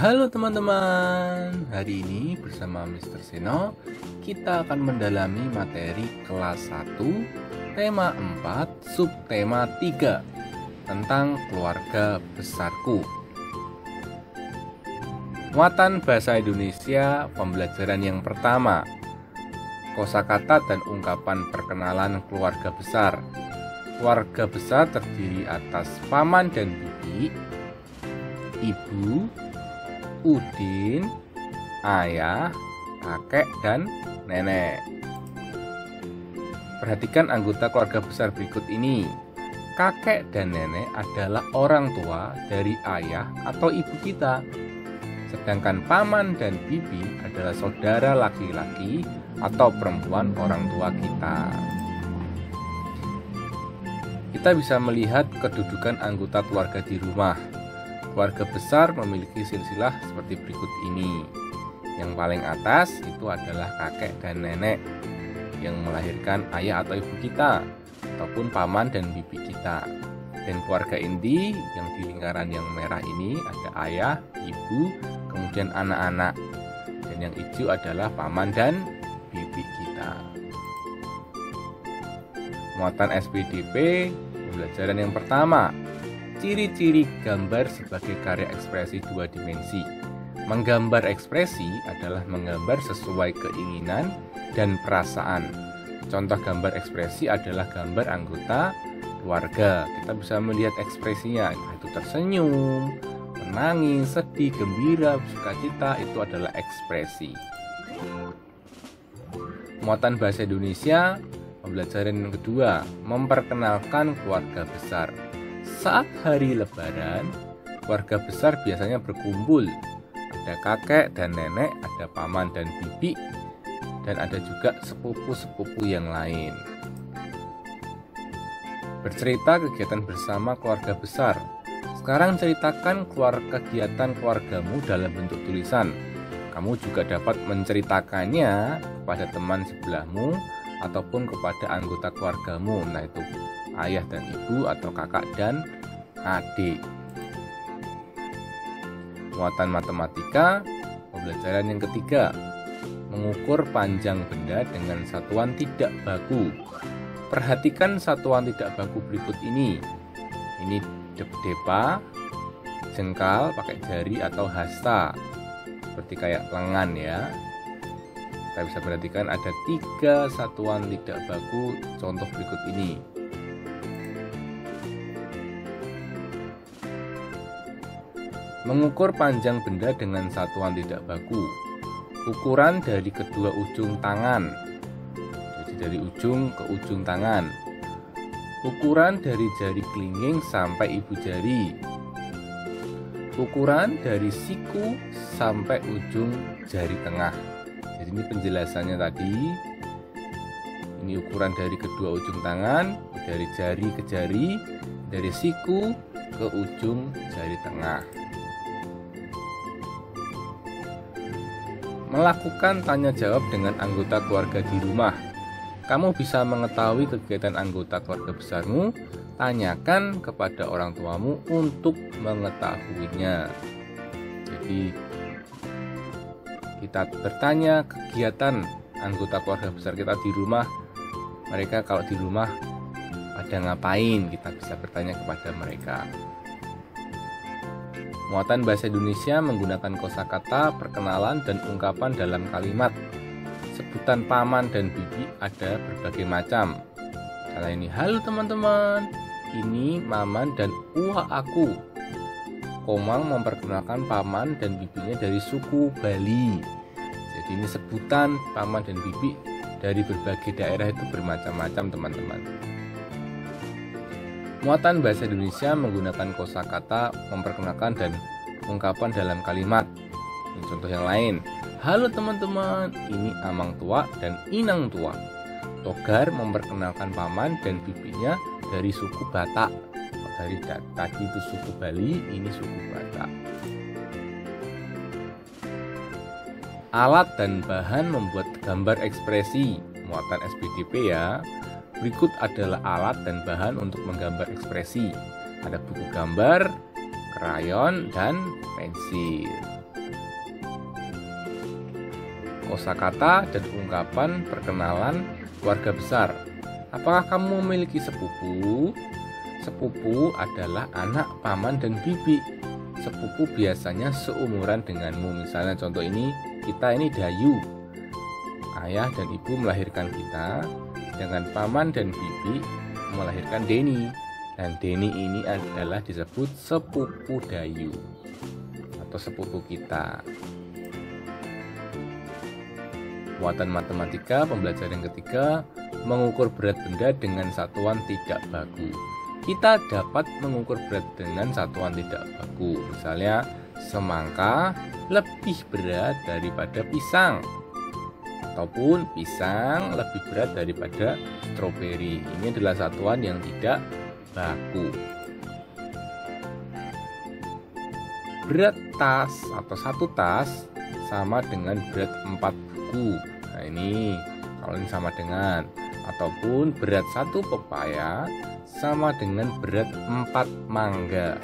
Halo teman-teman, hari ini bersama Mr. Seno kita akan mendalami materi kelas 1 tema 4 subtema 3 tentang keluarga besarku. Muatan bahasa Indonesia pembelajaran yang pertama, kosakata dan ungkapan perkenalan keluarga besar. Keluarga besar terdiri atas paman dan bibi, ibu, udin, ayah, kakek, dan nenek. Perhatikan anggota keluarga besar berikut ini. Kakek dan nenek adalah orang tua dari ayah atau ibu kita. Sedangkan paman dan bibi adalah saudara laki-laki atau perempuan orang tua kita. Kita bisa melihat kedudukan anggota keluarga di rumah. Keluarga besar memiliki silsilah seperti berikut ini. Yang paling atas itu adalah kakek dan nenek yang melahirkan ayah atau ibu kita, ataupun paman dan bibi kita. Dan keluarga inti yang di lingkaran yang merah ini ada ayah, ibu, kemudian anak-anak. Dan yang hijau adalah paman dan bibi kita. Muatan SPDP pembelajaran yang pertama, ciri-ciri gambar sebagai karya ekspresi dua dimensi. Menggambar ekspresi adalah menggambar sesuai keinginan dan perasaan. Contoh gambar ekspresi adalah gambar anggota keluarga. Kita bisa melihat ekspresinya, yaitu tersenyum, menangis, sedih, gembira, sukacita, itu adalah ekspresi. Muatan bahasa Indonesia pembelajaran yang kedua, memperkenalkan keluarga besar. Saat hari Lebaran, keluarga besar biasanya berkumpul. Ada kakek dan nenek, ada paman dan bibi, dan ada juga sepupu-sepupu yang lain. Bercerita kegiatan bersama keluarga besar. Sekarang ceritakan kegiatan keluargamu dalam bentuk tulisan. Kamu juga dapat menceritakannya kepada teman sebelahmu ataupun kepada anggota keluargamu, nah itu ayah dan ibu atau kakak dan adik. Muatan matematika pembelajaran yang ketiga, mengukur panjang benda dengan satuan tidak baku. Perhatikan satuan tidak baku berikut ini. Ini depa, jengkal pakai jari atau hasta, seperti kayak lengan ya. Kita bisa perhatikan ada 3 satuan tidak baku contoh berikut ini. Mengukur panjang benda dengan satuan tidak baku. Ukuran dari kedua ujung tangan. Jadi dari ujung ke ujung tangan. Ukuran dari jari kelingking sampai ibu jari. Ukuran dari siku sampai ujung jari tengah. Jadi ini penjelasannya tadi. Ini ukuran dari kedua ujung tangan, dari jari ke jari, dari siku ke ujung jari tengah. Melakukan tanya jawab dengan anggota keluarga di rumah. Kamu bisa mengetahui kegiatan anggota keluarga besarmu. Tanyakan kepada orang tuamu untuk mengetahuinya. Jadi kita bertanya kegiatan anggota keluarga besar kita di rumah. Mereka kalau di rumah pada ngapain? Kita bisa bertanya kepada mereka. Muatan bahasa Indonesia menggunakan kosakata, perkenalan, dan ungkapan dalam kalimat. Sebutan paman dan bibi ada berbagai macam. Kala ini, halo teman-teman, ini maman dan uwa aku. Komang memperkenalkan paman dan bibinya dari suku Bali. Jadi ini sebutan paman dan bibi dari berbagai daerah itu bermacam-macam teman-teman. Muatan bahasa Indonesia menggunakan kosakata, memperkenalkan dan ungkapan dalam kalimat. Ini contoh yang lain. Halo teman-teman, ini amang tua dan inang tua. Togar memperkenalkan paman dan bibinya dari suku Batak. Dari tadi itu suku Bali, ini suku Batak. Alat dan bahan membuat gambar ekspresi. Muatan SPDP ya. Berikut adalah alat dan bahan untuk menggambar ekspresi. Ada buku gambar, krayon, dan pensil. kosakata dan ungkapan perkenalan keluarga besar. Apakah kamu memiliki sepupu? Sepupu adalah anak, paman, dan bibi. Sepupu biasanya seumuran denganmu. Misalnya contoh ini, kita ini Dayu. Ayah dan ibu melahirkan kita, sedangkan paman dan bibi melahirkan Deni. Dan Deni ini adalah disebut sepupu Dayu atau sepupu kita. Muatan matematika pembelajaran ketiga, mengukur berat benda dengan satuan tidak baku. Kita dapat mengukur berat dengan satuan tidak baku. Misalnya, semangka lebih berat daripada pisang, ataupun pisang lebih berat daripada stroberi. Ini adalah satuan yang tidak baku. Berat tas atau satu tas sama dengan berat 4 buku. Nah ini kalau ini sama dengan, ataupun berat satu pepaya sama dengan berat 4 mangga.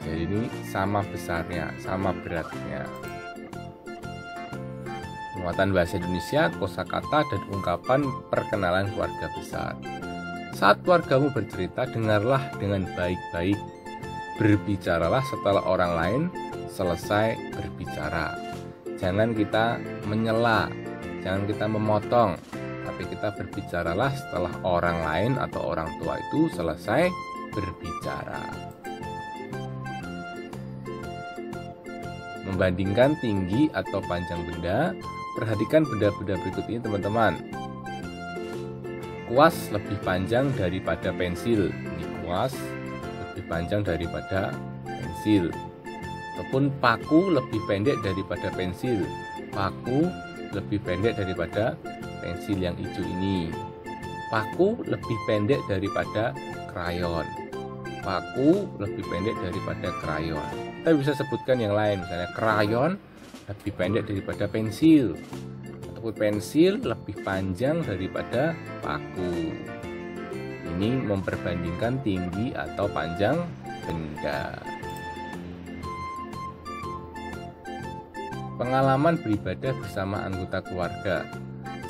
Jadi ini sama besarnya, sama beratnya. Muatan bahasa Indonesia, kosakata dan ungkapan perkenalan keluarga besar. Saat keluargamu bercerita, dengarlah dengan baik-baik. Berbicaralah setelah orang lain selesai berbicara. Jangan kita menyela, jangan kita memotong, tapi kita berbicaralah setelah orang lain atau orang tua itu selesai berbicara. Membandingkan tinggi atau panjang benda, perhatikan benda-benda berikut ini teman-teman. Kuas lebih panjang daripada pensil. Ini kuas lebih panjang daripada pensil. Ataupun paku lebih pendek daripada pensil. Paku lebih pendek daripada pensil yang hijau ini. Paku lebih pendek daripada krayon. Paku lebih pendek daripada krayon. Kita bisa sebutkan yang lain, misalnya krayon lebih pendek daripada pensil, ataupun pensil lebih panjang daripada paku. Ini memperbandingkan tinggi atau panjang benda. Pengalaman beribadah bersama anggota keluarga.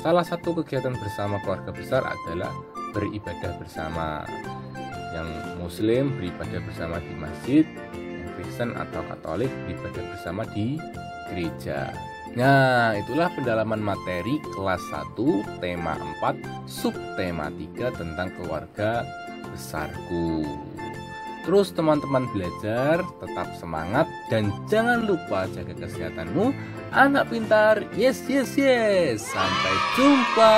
Salah satu kegiatan bersama keluarga besar adalah beribadah bersama. Yang Muslim beribadah bersama di masjid, yang Kristen atau Katolik beribadah bersama di gereja. Nah, itulah pendalaman materi kelas 1, tema 4, subtema 3 tentang keluarga besarku. Terus teman-teman belajar, tetap semangat, dan jangan lupa jaga kesehatanmu. Anak pintar, yes yes yes. Sampai jumpa.